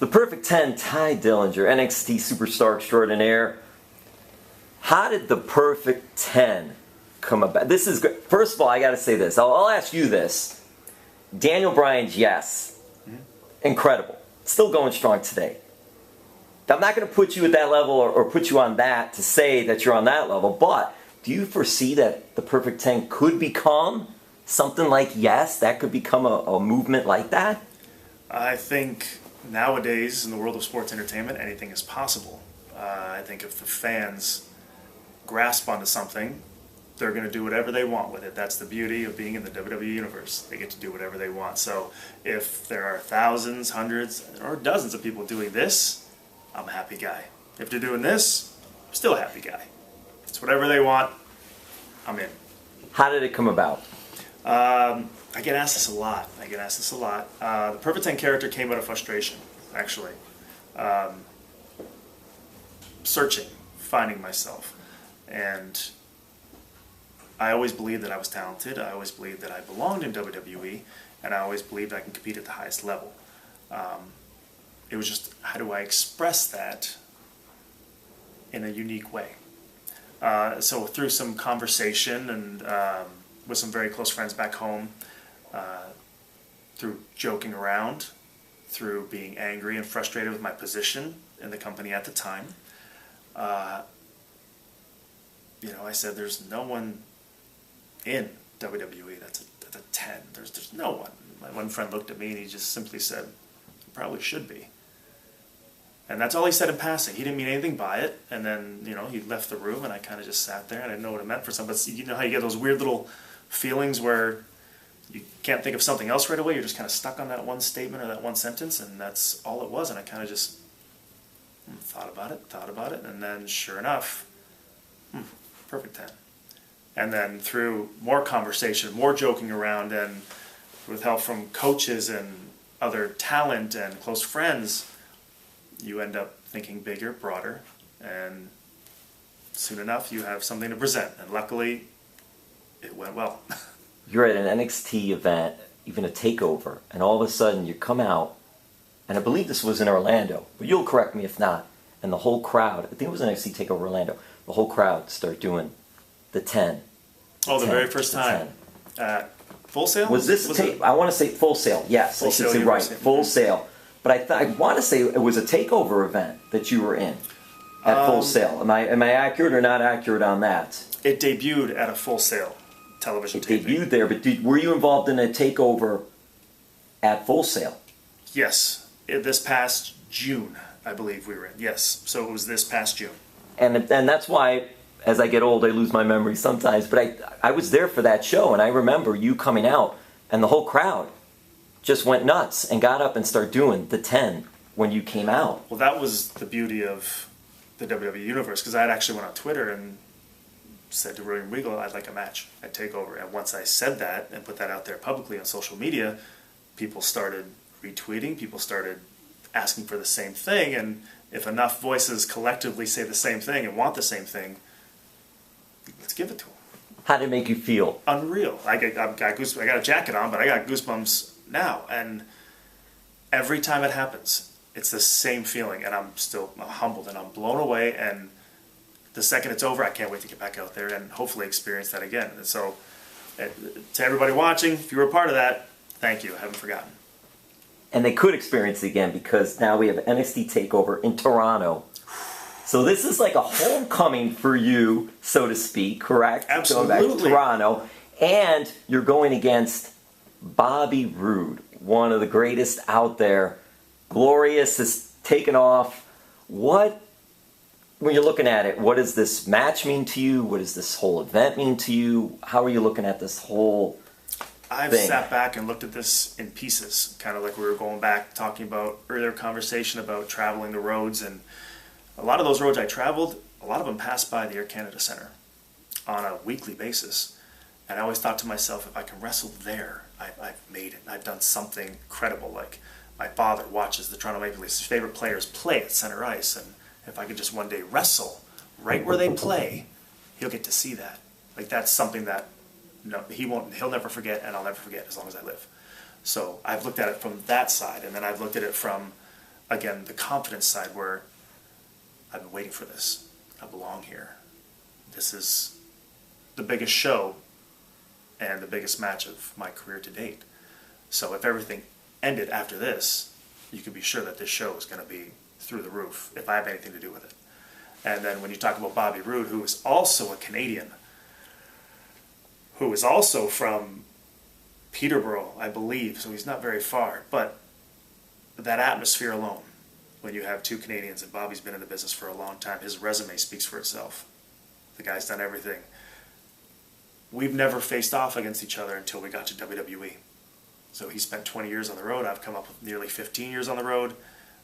The Perfect 10, Tye Dillinger, NXT Superstar Extraordinaire. How did the Perfect 10 come about? This is good. First of all, I got to say this. I'll ask you this. Daniel Bryan's yes. Incredible. Still going strong today. I'm not going to put you at that level or put you on that to say that you're on that level, but do you foresee that the Perfect 10 could become something like yes? That could become a movement like that? I think nowadays in the world of sports entertainment, anything is possible. I think if the fans grasp onto something, they're going to do whatever they want with it. That's the beauty of being in the WWE Universe. They get to do whatever they want. So if there are thousands, hundreds, or dozens of people doing this, I'm a happy guy. If they're doing this, I'm still a happy guy. It's whatever they want, I'm in. How did it come about? I get asked this a lot. The Perfect 10 character came out of frustration, actually. Searching, finding myself. And I always believed that I was talented. I always believed that I belonged in WWE. And I always believed I can compete at the highest level. It was just, how do I express that in a unique way? So through some conversation and with some very close friends back home, through joking around, through being angry and frustrated with my position in the company at the time, I said, there's no one in WWE that's a 10. There's no one. My one friend looked at me and he just simply said, probably should be. And that's all he said in passing. He didn't mean anything by it. And then, he left the room and I kind of just sat there and I didn't know what it meant for some. But you know how you get those weird little feelings where you can't think of something else right away? You're just kind of stuck on that one statement or that one sentence, and that's all it was. And I kind of just thought about it. And then sure enough, Perfect 10. And then through more conversation, more joking around, and with help from coaches and other talent and close friends, you end up thinking bigger, broader, and soon enough you have something to present. And luckily, it went well. You're at an NXT event, even a takeover, and all of a sudden you come out, and I believe this was in Orlando, but you'll correct me if not, and the whole crowd, I think it was NXT TakeOver Orlando, the whole crowd start doing the 10. Oh, the very first time. Full Sail? Was this a tape? I want to say Full Sail, yes. Full I should Sail, say right, Full Sail. But I want to say it was a takeover event that you were in at Full Sail. Am I accurate or not accurate on that? It debuted at a Full Sail television taping. It debuted there, but were you involved in a takeover at Full Sail? Yes. This past June, I believe we were in. Yes. So it was this past June. And that's why, as I get old, I lose my memory sometimes. But I was there for that show, and I remember you coming out, and the whole crowd just went nuts and got up and started doing the 10 when you came out. Well, that was the beauty of the WWE Universe, because I had actually went on Twitter and said to William Regal, I'd like a match at TakeOver. And once I said that and put that out there publicly on social media, people started retweeting, people started asking for the same thing, and if enough voices collectively say the same thing and want the same thing, let's give it to them. How did it make you feel? Unreal. I got I got a jacket on, but I got goosebumps now, and every time it happens, it's the same feeling, and I'm still humbled and I'm blown away, and the second it's over, I can't wait to get back out there and hopefully experience that again. And so, to everybody watching, if you were a part of that, thank you. I haven't forgotten. And they could experience it again because now we have NXT TakeOver in Toronto. So this is like a homecoming for you, so to speak, correct? Absolutely. Going back to Toronto. And you're going against Bobby Roode, one of the greatest out there. Glorious, has taken off. When you're looking at it, what does this match mean to you? What does this whole event mean to you? How are you looking at this whole I've thing? Sat back and looked at this in pieces, kind of like we were going back, talking about earlier conversation about traveling the roads. And a lot of those roads I traveled, a lot of them passed by the Air Canada Centre on a weekly basis. And I always thought to myself, if I can wrestle there, I've made it. I've done something incredible. Like my father watches the Toronto Maple Leafs, his favorite players play at center ice, and if I could just one day wrestle right where they play, he'll get to see that. Like that's something that he'll never forget, and I'll never forget as long as I live. So I've looked at it from that side, and then I've looked at it from again, the confidence side where I've been waiting for this. I belong here. This is the biggest show and the biggest match of my career to date. So if everything ended after this, you can be sure that this show is going to be through the roof if I have anything to do with it. And then when you talk about Bobby Roode, who is also a Canadian, who is also from Peterborough, I believe, so he's not very far, but that atmosphere alone, when you have two Canadians, and Bobby's been in the business for a long time, his resume speaks for itself. The guy's done everything. We've never faced off against each other until we got to WWE. So he spent 20 years on the road. I've come up with nearly 15 years on the road.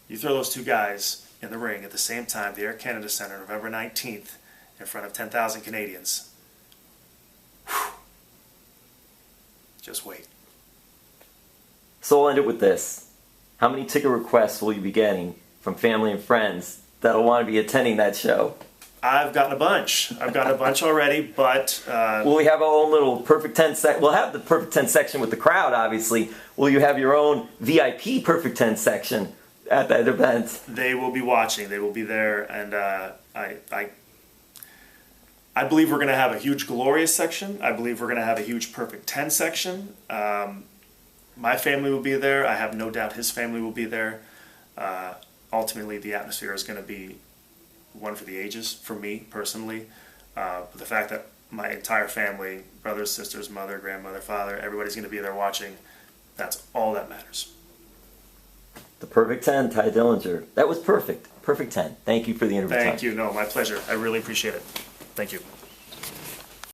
You throw those two guys in the ring at the same time, the Air Canada Centre, November 19th, in front of 10,000 Canadians. Whew. Just wait. So I'll end it with this. How many ticket requests will you be getting from family and friends that'll want to be attending that show? I've gotten a bunch. I've gotten a bunch already, but... will we have our own little Perfect 10 section? We'll have the Perfect 10 section with the crowd, obviously. Will you have your own VIP Perfect 10 section at that event? They will be watching. They will be there, and I believe we're going to have a huge Glorious section. I believe we're going to have a huge Perfect 10 section. My family will be there. I have no doubt his family will be there. Ultimately, the atmosphere is going to be one for the ages, for me personally. But the fact that my entire family, brothers, sisters, mother, grandmother, father, everybody's going to be there watching, that's all that matters. The Perfect 10, Tye Dillinger. That was perfect. Perfect 10. Thank you for the interview. Thank you. No, my pleasure. I really appreciate it. Thank you.